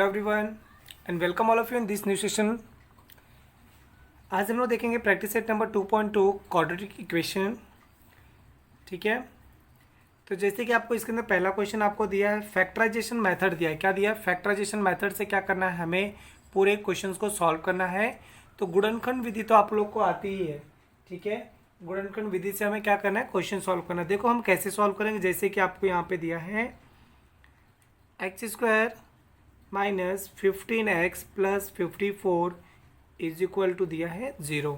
Everyone and welcome all of you in this new session. आज हम लोग देखेंगे practice set number 2.2 quadratic equation. ठीक है, तो जैसे कि आपको इसके अंदर पहला क्वेश्चन आपको दिया है, फैक्टराइजेशन मेथड दिया है। क्या दिया है? फैक्टराइजेशन मेथड से क्या करना है, हमें पूरे क्वेश्चंस को सॉल्व करना है। तो गुणनखंड विधि तो आप लोग को आती ही है। ठीक है, गुणनखंड विधि से हमें क्या करना है, क्वेश्चन सॉल्व करना है। देखो हम कैसे सॉल्व करेंगे, जैसे कि आपको यहाँ पे दिया है x² minus 15x plus 54 is equal to दिया है 0।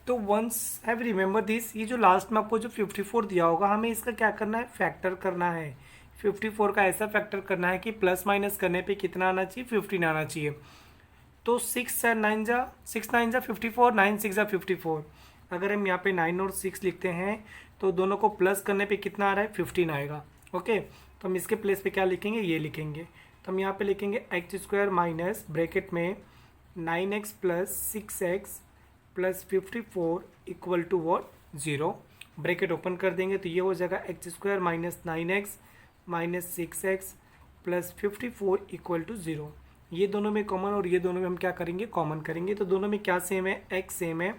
तो वंस हैव रिमेंबर दिस, ये जो लास्ट में आपको जो 54 दिया होगा, हमें इसका क्या करना है, फैक्टर करना है। 54 का ऐसा फैक्टर करना है कि प्लस माइनस करने पे कितना आना चाहिए, 15 आना चाहिए। तो 6 9 जा 54, 9 6 जा 54। अगर हम यहाँ पे 9 और 6 लिखते हैं तो दोनों को प्लस करने पे कितना आ रहा है, 15 आएगा। ओके, तो हम इसके प्लेस पे क्या लिखेंगे, ये लिखेंगे। तो हम यहाँ पे लिखेंगे x² माइनस ब्रैकेट में 9x plus 6x plus 54 equal to what, 0। Bracket open कर देंगे तो ये हो जाएगा x² minus 9x minus 6x plus 54 equal to 0। ये दोनों में कॉमन और ये दोनों में हम क्या करेंगे, कॉमन करेंगे। तो दोनों में क्या सेम है, x सेम है,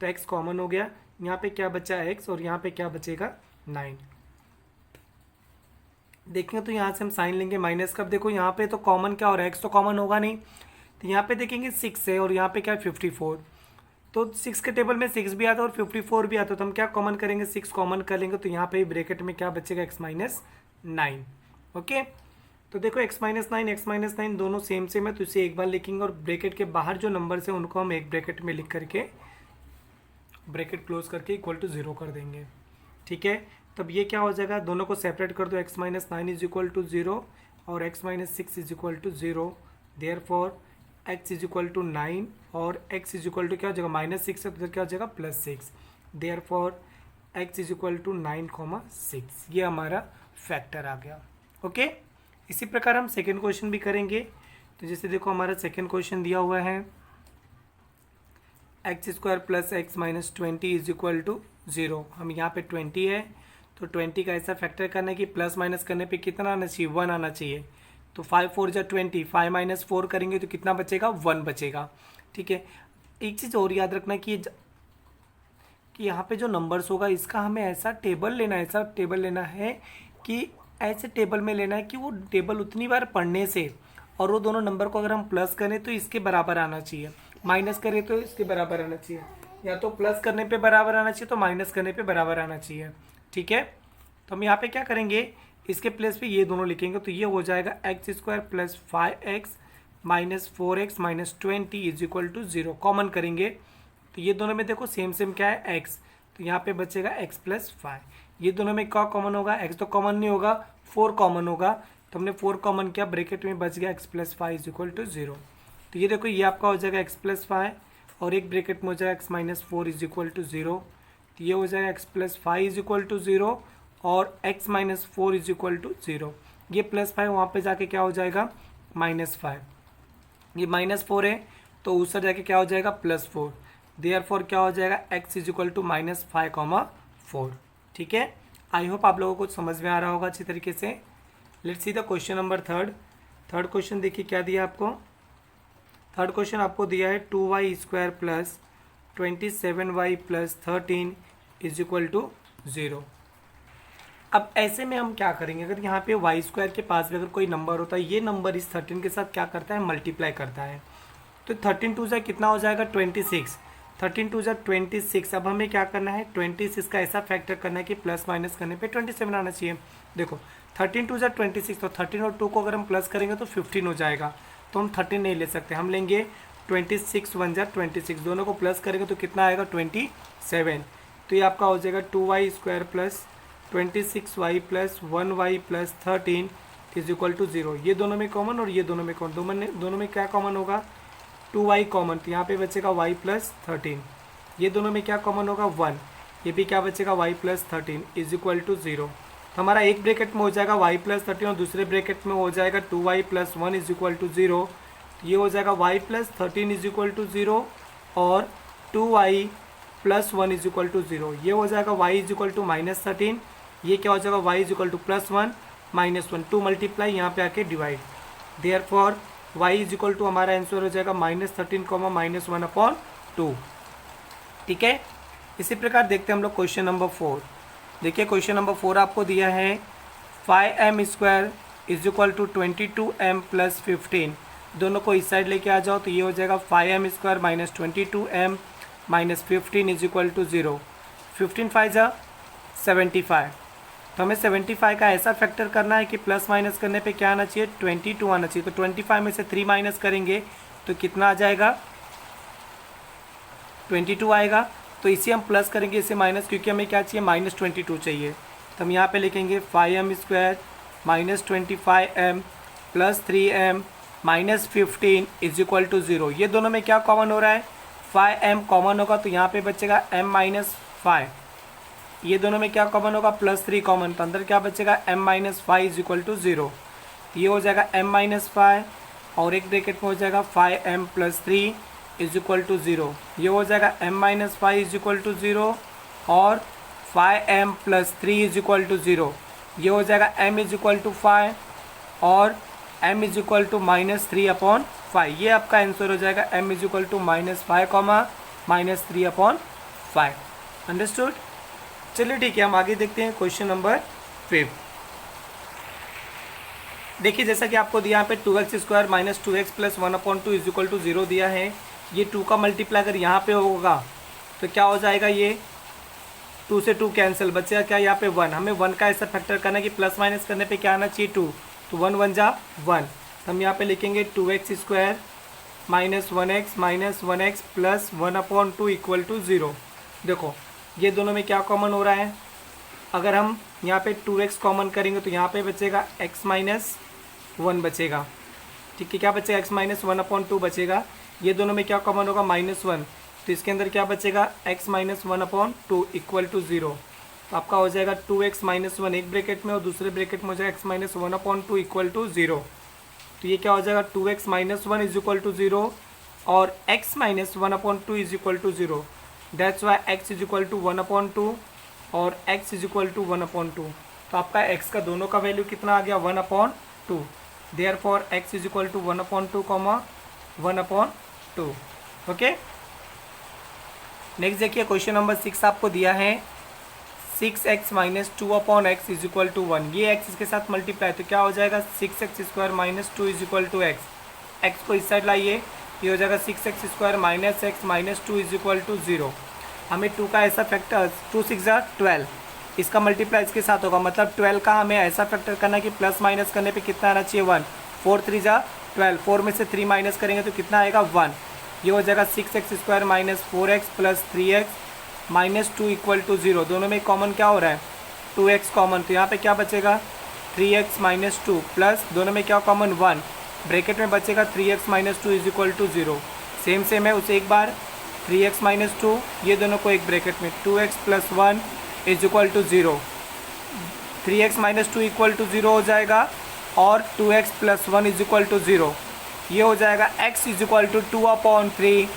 तो x कॉमन हो गया। यहाँ पे क्या बचा, x, और यहाँ पे क्या बचेगा, 9। देखेंगे तो यहाँ से हम साइन लेंगे माइनस का। देखो यहाँ पे तो कॉमन क्या हो रहा है, x तो कॉमन होगा नहीं। तो यहाँ पे देखेंगे 6 है और यहाँ पे क्या है, 54। तो 6 के टेबल में 6 भी आता है और 54 भी आता है। तो हम क्या कॉमन करेंगे, 6 कॉमन कर लेंगे। तो यहाँ पे ब्रैकेट में क्या बचेगा, x माइनस 9। ओके, तो देखो x माइनस 9 दोनों सेम सेम है, तो इसे एक बार लिखेंगे और ब्रैकेट के बाहर जो नंबर है उनको हम एक ब्रैकेट में लिख करके ब्रैकेट क्लोज करके इक्वल टू 0 कर देंगे। ठीक है, तब ये क्या हो जाएगा, दोनों को सेपरेट कर दो, x minus 9 is equal to 0 और x minus 6 is equal to 0। Therefore x is equal to 9 और x इज इक्वल टू क्या हो जाएगा, माइनस 6 है तो क्या हो जाएगा, plus 6। Therefore x is equal to 9,6। ये हमारा फैक्टर आ गया। ओके, इसी प्रकार हम सेकेंड क्वेश्चन भी करेंगे। तो जैसे देखो हमारा सेकेंड क्वेश्चन दिया हुआ है x² plus x minus 20 is equal to 0। हम यहाँ पे 20 है तो 20 का ऐसा फैक्टर करना है कि प्लस माइनस करने पे कितना आना चाहिए, 1 आना चाहिए। तो 5 4 जा 20, 5 माइनस 4 करेंगे तो कितना बचेगा, 1 बचेगा। ठीक है, एक चीज़ और याद रखना कि यहाँ पे जो नंबर्स होगा इसका हमें ऐसा टेबल लेना है कि ऐसे टेबल में लेना है कि वो टेबल उतनी बार पढ़ने से और वो दोनों नंबर को अगर हम प्लस करें तो इसके बराबर आना चाहिए, माइनस करें तो इसके बराबर आना चाहिए, या तो प्लस करने पे बराबर आना चाहिए तो माइनस करने पे बराबर आना चाहिए। ठीक है, तो हम यहाँ पे क्या करेंगे, इसके प्लेस पे ये दोनों लिखेंगे। तो ये हो जाएगा x² plus 5x minus 4x minus 20 is equal to 0। Common करेंगे तो ये दोनों में देखो सेम सेम क्या है, x, तो यहाँ पे बचेगा x प्लस 5। ये दोनों में क्या कॉमन होगा, x तो कॉमन नहीं होगा, 4 कॉमन होगा। तो हमने 4 कॉमन किया, ब्रैकेट में बच गया x plus 5 is equal to 0। तो ये देखो ये आपका हो जाएगा x प्लस 5 और एक ब्रैकेट में हो जाएगा x minus 4 is equal to 0। तो ये हो जाएगा x plus 5 is equal to 0 और x minus 4 is equal to 0। ये प्लस 5 वहाँ पे जाके क्या हो जाएगा, माइनस 5। ये माइनस 4 है तो उस साइड जाके क्या हो जाएगा, प्लस 4। देयरफॉर क्या हो जाएगा, x is equal to minus 5,4। ठीक है, आई होप आप लोगों को समझ में आ रहा होगा अच्छी तरीके से। Let's see the question number third question देखिए क्या दिया आपको। थर्ड क्वेश्चन आपको दिया है 2y² plus 27y plus 13 is equal to 0। अब ऐसे में हम क्या करेंगे, अगर यहाँ पे y² के पास भी अगर कोई नंबर होता है, ये नंबर इस 13 के साथ क्या करता है, मल्टीप्लाई करता है। तो 13 2 जा कितना हो जाएगा, 26। 13 2 जा 26। अब हमें क्या करना है, 26 का ऐसा फैक्टर करना है कि प्लस माइनस करने पे 27 आना चाहिए। देखो 13 2 जा 26, तो 13 और 2 को अगर हम प्लस करेंगे तो 15 हो जाएगा। तो हम 13 नहीं ले सकते, हम लेंगे 26 1 जा 26, दोनों को प्लस करेंगे तो कितना आएगा, 27। तो ये आपका हो जाएगा 2y² plus 26y plus 1y plus 13 is equal to 0। ये दोनों में कॉमन और ये दोनों में कॉमन, दोनों में क्या कॉमन होगा, 2y कॉमन, तो यहाँ पे बचेगा y प्लस 13। ये दोनों में क्या कॉमन होगा, 1, ये भी क्या बचेगा, y plus 13 is equal to 0। तो हमारा एक ब्रैकेट में हो जाएगा y प्लस 13 और दूसरे ब्रैकेट में हो जाएगा 2y plus 1 is equal to 0। ये हो जाएगा y plus 13 is equal to 0 और 2y plus 1 is equal to 0। ये हो जाएगा y is equal to minus 13, ये क्या हो जाएगा y is equal to plus 1 minus 1, 2 multiply यहाँ पे आके divide. Therefore y is equal to हमारा आंसर हो जाएगा -13 -1/2। ठीक है, इसी प्रकार देखते हैं हम लोग क्वेश्चन नंबर 4। देखिए क्वेश्चन नंबर 4 आपको दिया है 5m² is equal to 22m + 15। दोनों को इस साइड लेके आ जाओ तो ये हो जाएगा 5m² - 22m - 15 is equal to 0। 15 5 जा 75। तो हमें 75 का ऐसा फैक्टर करना है कि प्लस माइनस करने पे क्या आना चाहिए, 22 आना चाहिए। तो 25 में से 3 माइनस करेंगे तो कितना आ जाएगा, 22 आएगा। तो इसे हम प्लस करेंगे, इसे माइनस, क्योंकि हमें क्या चाहिए, -22 चाहिए। तो हम यहाँ पे लिखेंगे 5m² - 25m + 3m - 15 is equal to 0। ये दोनों में क्या कॉमन हो रहा है, 5m कॉमन होगा तो यहाँ पे बचेगा m - 5। ये दोनों में क्या कॉमन होगा, +3 कॉमन, तो अंदर क्या बचेगा m - 5 इज इक्वल टू 0। ये हो जाएगा m - 5 और एक ब्रैकेट में हो जाएगा 5m + 3 इज इक्वल टू 0। ये हो जाएगा m - 5 इज इक्वल टू 0 और 5m + 3 इज इक्वल टू 0। ये हो जाएगा m इज इक्वल टू 5 और m इज इक्वल टू -3/5। ये आपका आंसर हो जाएगा m is equal to -5, -3/5। Understood. चलिए ठीक है, हम आगे देखते हैं क्वेश्चन नंबर 5। देखिए जैसा कि आपको दिया यहाँ पे 2x² - 2x + 1/2 is equal to 0 दिया है। ये 2 का मल्टीप्लाई अगर यहाँ पे होगा तो क्या हो जाएगा, ये 2 से 2 कैंसिल, बचेगा क्या यहाँ पे 1। हमें 1 का ऐसा फैक्टर करना है कि प्लस माइनस करने पे क्या आना चाहिए, 2। तो 1 1 जा 1। तो हम यहाँ पे लिखेंगे 2x² - 1x - 1x + 1/2 equal to 0। देखो ये दोनों में क्या कॉमन हो रहा है, अगर हम यहाँ पे 2x कॉमन करेंगे तो यहाँ पे बचेगा x - 1 बचेगा। ठीक है, क्या बचेगा, x - 1/2 बचेगा। ये दोनों में क्या कॉमन होगा, -1, तो इसके अंदर क्या बचेगा, x - 1/2 इक्वल टू 0। तो आपका हो जाएगा 2x - 1 एक ब्रैकेट में और दूसरे ब्रैकेट में हो जाएगा x - 1/2 इक्वल टू 0। तो ये क्या हो जाएगा, 2x - 1 इज इक्वल टू 0 और x - 1/2 is equal to 0। That's why x is equal to 1/2 और x इज इक्वल टू 1/2। तो आपका x का दोनों का वैल्यू कितना आ गया, 1/2। Therefore x is equal to 1/2, 1/2। Okay, next देखिए क्वेश्चन नंबर 6 आपको दिया है 6x - 2/x is equal to 1। ये x इसके साथ मल्टीप्लाई, तो क्या हो जाएगा, 6x² - 2 is equal to x। x को इस साइड लाइए, ये हो जाएगा 6x² - x - 2 is equal to 0। हमें 2 का ऐसा फैक्टर, 2 6 जा 12, इसका मल्टीप्लाई इसके साथ होगा, मतलब 12 का हमें ऐसा फैक्टर करना है कि प्लस माइनस करने पे कितना आना चाहिए, 1। 4 3 जा 12, 4 में से 3 माइनस करेंगे तो कितना आएगा, 1। ये हो जाएगा 6x² - 4x + 3x - 2 equal to 0। दोनों में कॉमन क्या हो रहा है, 2x कॉमन, तो यहाँ पे क्या बचेगा, 3x - 2 प्लस दोनों में क्या कॉमन, 1, ब्रैकेट में बचेगा 3x - 2 is equal to 0। Same है, उसे एक बार 3x - 2, ये दोनों को एक ब्रैकेट में 2x + 1 is equal to 0। 3x - 2 equal to 0 हो जाएगा और 2x + 1 इज इक्वल टू 0। ये हो जाएगा x इज इक्वल टू 2/3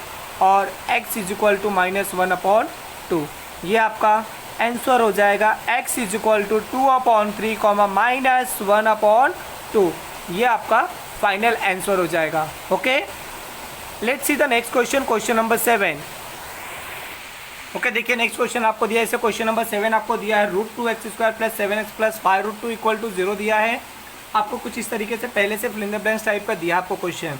और x इज इक्वल टू -1/2। ये आपका आंसर हो जाएगा x इज इक्वल टू 2/3, -1/2। ये आपका फाइनल आंसर हो जाएगा। Okay, let's see the next question, question number 7। Okay, देखिए नेक्स्ट क्वेश्चन आपको दिया है, इसे क्वेश्चन नंबर 7 आपको दिया है √2x² + 7x + 5√2 इक्वल टू 0 दिया है। आपको कुछ इस तरीके से पहले से fill in the blanks type का दिया आपको क्वेश्चन।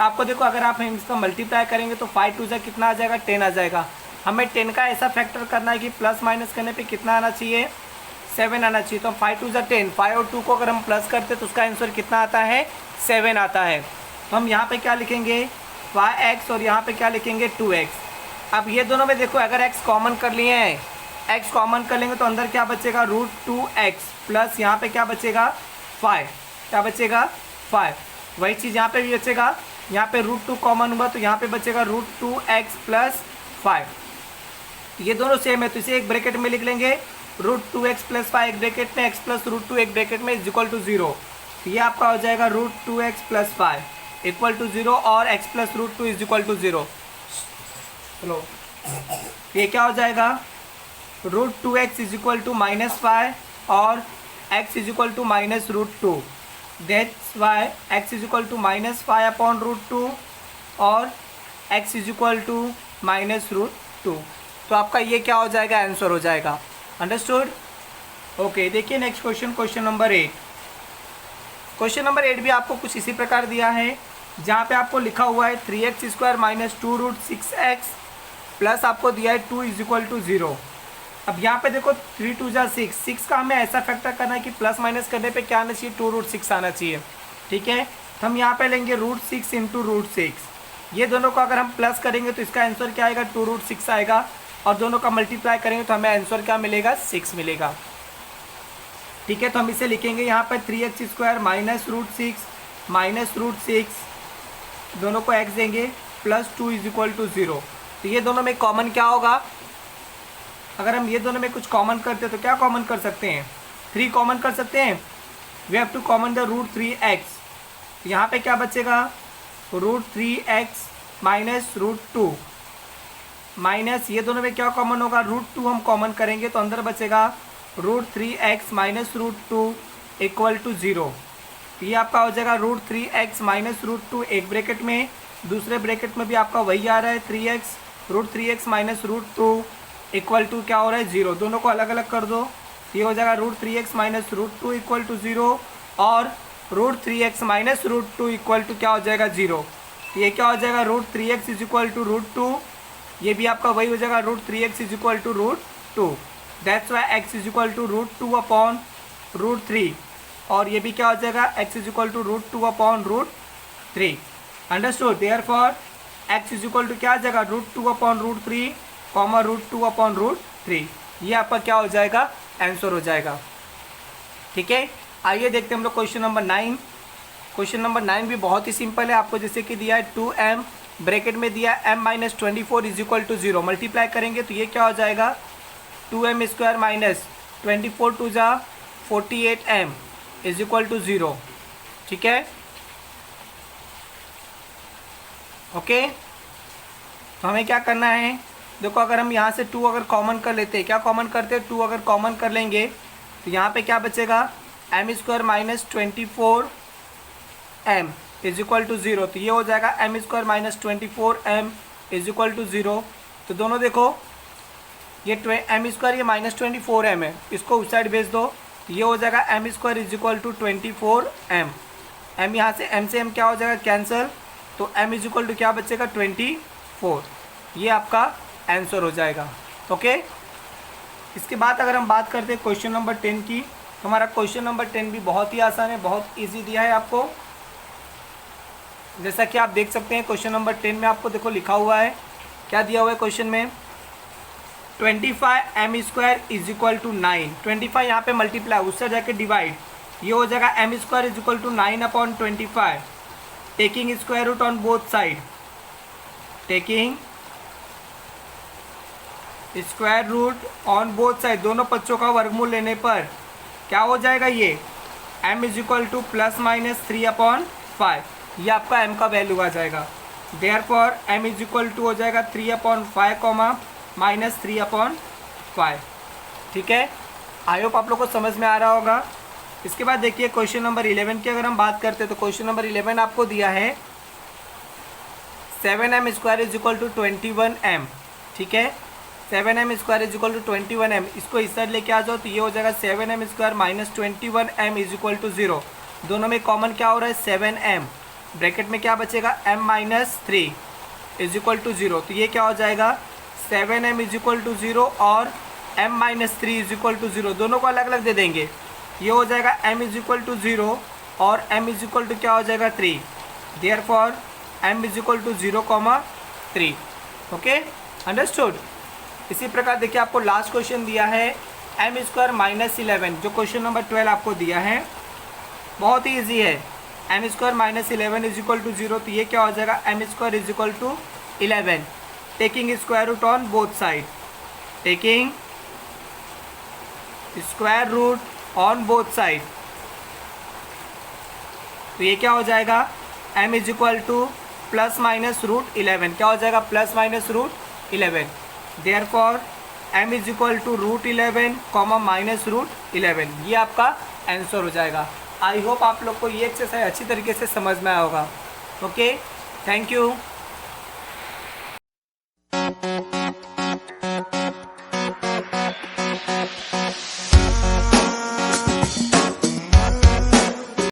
आपको देखो अगर आप इसका मल्टीप्लाई करेंगे तो 5 2 कितना आ जाएगा, 10 आ जाएगा। हमें 10 का ऐसा फैक्टर करना है कि प्लस माइनस करने पे कितना आना चाहिए, 7 आना चाहिए। तो 5 2 10, 5 और 2 को अगर हम प्लस करते तो उसका आंसर कितना आता है, 7 आता है। तो हम यहाँ पे क्या लिखेंगे, 5x और यहाँ पे क्या लिखेंगे, 2x। अब ये दोनों में देखो अगर x कॉमन कर लिए हैं, x कॉमन कर लेंगे तो अंदर क्या बचेगा, √2x प्लस यहाँ पे क्या बचेगा, 5। क्या बचेगा, 5। वही चीज़ यहाँ पे भी बचेगा, यहाँ पे √2 कॉमन हुआ तो यहाँ पे बचेगा √2x + 5। ये दोनों सेम है तो इसे एक ब्रैकेट में लिख लेंगे, √2x + 5 एक ब्रैकेट में, x + √2 एक ब्रैकेट में इज इक्वल टू 0। तो ये आपका हो जाएगा √2x + 5 इक्वल टू 0 और x + √2 इज इक्वल टू 0। चलो ये क्या हो जाएगा, √2x इज इक्वल टू -5 और x is equal to -√2। That's why x is equal to -5/√2 और x इज इक्वल टू -√2। तो आपका ये क्या हो जाएगा, आंसर हो जाएगा। अंडरस्टूड? ओके, देखिए next question, question number 8। Question number 8 भी आपको कुछ इसी प्रकार दिया है, जहाँ पे आपको लिखा हुआ है 3x² - 2√6x प्लस आपको दिया है 2 इज इक्वल टू 0। अब यहाँ पे देखो 3 2 जा 6, 6 का हमें ऐसा फैक्टर करना है कि प्लस माइनस करने पे क्या आना चाहिए, 2√6 आना चाहिए। ठीक है, तो हम यहाँ पे लेंगे √6 इंटू √6। ये दोनों को अगर हम प्लस करेंगे तो इसका आंसर क्या आएगा, 2√6 आएगा, और दोनों का मल्टीप्लाई करेंगे तो हमें आंसर क्या मिलेगा, 6 मिलेगा। ठीक है, तो हम इसे लिखेंगे यहाँ पर 3x² - √6 दोनों को x देंगे प्लस 2 इज इक्वल टू 0। तो ये दोनों में कॉमन क्या होगा, अगर हम ये दोनों में कुछ कॉमन करते हैं तो क्या कॉमन कर सकते हैं, 3 कॉमन कर सकते हैं। We have to common the √3x। यहाँ पे क्या बचेगा, √3x - √2 माइनस ये दोनों में क्या कॉमन होगा, √2 हम कॉमन करेंगे तो अंदर बचेगा √3x - √2 इक्वल टू 0। तो ये आपका हो जाएगा √3x - √2 एक ब्रैकेट में, दूसरे ब्रैकेट में भी आपका वही आ रहा है √3x - √2 इक्वल टू क्या हो रहा है, 0। दोनों को अलग अलग कर दो, ये हो जाएगा √3x - √2 इक्वल टू 0 और √3x - √2 इक्वल टू क्या हो जाएगा, 0। तो ये क्या हो जाएगा, √3x इज इक्वल टू √2, ये भी आपका वही हो जाएगा √3x is equal to √2। That's why x is equal to √2/√3 और ये भी क्या हो जाएगा, x is equal to √2/√3। Understood? Therefore x is equal to क्या आ जाएगा, √2/√3, √2/√3। ये आपका क्या हो जाएगा, आंसर हो जाएगा। ठीक है, आइए देखते हैं हम लोग क्वेश्चन नंबर 9। क्वेश्चन नंबर 9 भी बहुत ही सिंपल है, आपको जैसे कि दिया है 2m ब्रैकेट में दिया m - 24 is equal to 0। Multiply करेंगे तो ये क्या हो जाएगा, 2m² - 24 2 जा 48m इज इक्वल टू 0। ठीक है, ओके। तो हमें क्या करना है, देखो अगर हम यहाँ से 2 अगर कॉमन कर लेते हैं, क्या कॉमन करते हैं, 2 अगर कॉमन कर लेंगे तो यहाँ पे क्या बचेगा, m² - 24m is equal to 0। तो ये हो जाएगा m² - 24m is equal to 0। तो दोनों देखो ये m² ये -24m है, इसको उस साइड भेज दो, तो ये हो जाएगा m² is equal to 24m। m यहाँ से m क्या हो जाएगा, कैंसिल, तो m इज इक्वल टू क्या बचेगा, 24। ये आपका आंसर हो जाएगा। ओके, इसके बाद अगर हम बात करते हैं क्वेश्चन नंबर 10 की, तो हमारा क्वेश्चन नंबर 10 भी बहुत ही आसान है, बहुत इजी दिया है आपको। जैसा कि आप देख सकते हैं क्वेश्चन नंबर 10 में आपको देखो लिखा हुआ है, क्या दिया हुआ है क्वेश्चन में, 25m² इज इक्वल टू 9। 25 यहाँ पे मल्टीप्लाई, उससे जाके डिवाइड, ये हो जाएगा m² is equal to 9/25, taking square root on both side, taking square root on both side, दोनों पक्षों का वर्गमूल लेने पर क्या हो जाएगा, ये m इज इक्वल टू +-3/5, ये आपका m का वैल्यू आ जाएगा। Therefore m is equal to हो जाएगा 3/5, -3/5। ठीक है, आई होप आप लोग को समझ में आ रहा होगा। इसके बाद देखिए क्वेश्चन नंबर 11 की अगर हम बात करते हैं तो क्वेश्चन नंबर 11 आपको दिया है 7m² is equal to 21m। ठीक है, 7m² is equal to 21m, इसको इस साइड लेके आ जाओ तो ये हो जाएगा 7m² - 21m is equal to 0। दोनों में कॉमन क्या हो रहा है, 7m, ब्रैकेट में क्या बचेगा, m - 3 इज इक्वल टू 0। तो ये क्या हो जाएगा, 7m इज इक्वल टू 0 और m - 3 इज इक्वल टू 0, दोनों को अलग अलग दे देंगे। ये हो जाएगा m इज इक्वल टू 0 और m इज इक्वल टू क्या हो जाएगा, 3। Therefore m is equal to 0,3। Okay, understood. इसी प्रकार देखिए आपको लास्ट क्वेश्चन दिया है m² - 11, जो क्वेश्चन नंबर 12 आपको दिया है, बहुत ही ईजी है। m² - 11 इज इक्वल टू 0, तो ये क्या हो जाएगा, m² is equal to 11, taking square root on both side, taking square root on both side. तो ये क्या हो जाएगा, m इज इक्वल टू +-√11, क्या हो जाएगा, +-√11। Therefore m is equal to √11, -√11, ये आपका आंसर हो जाएगा। आई होप आप लोग को ये एक्सरसाइज अच्छी तरीके से समझ में आया होगा। Okay, thank you.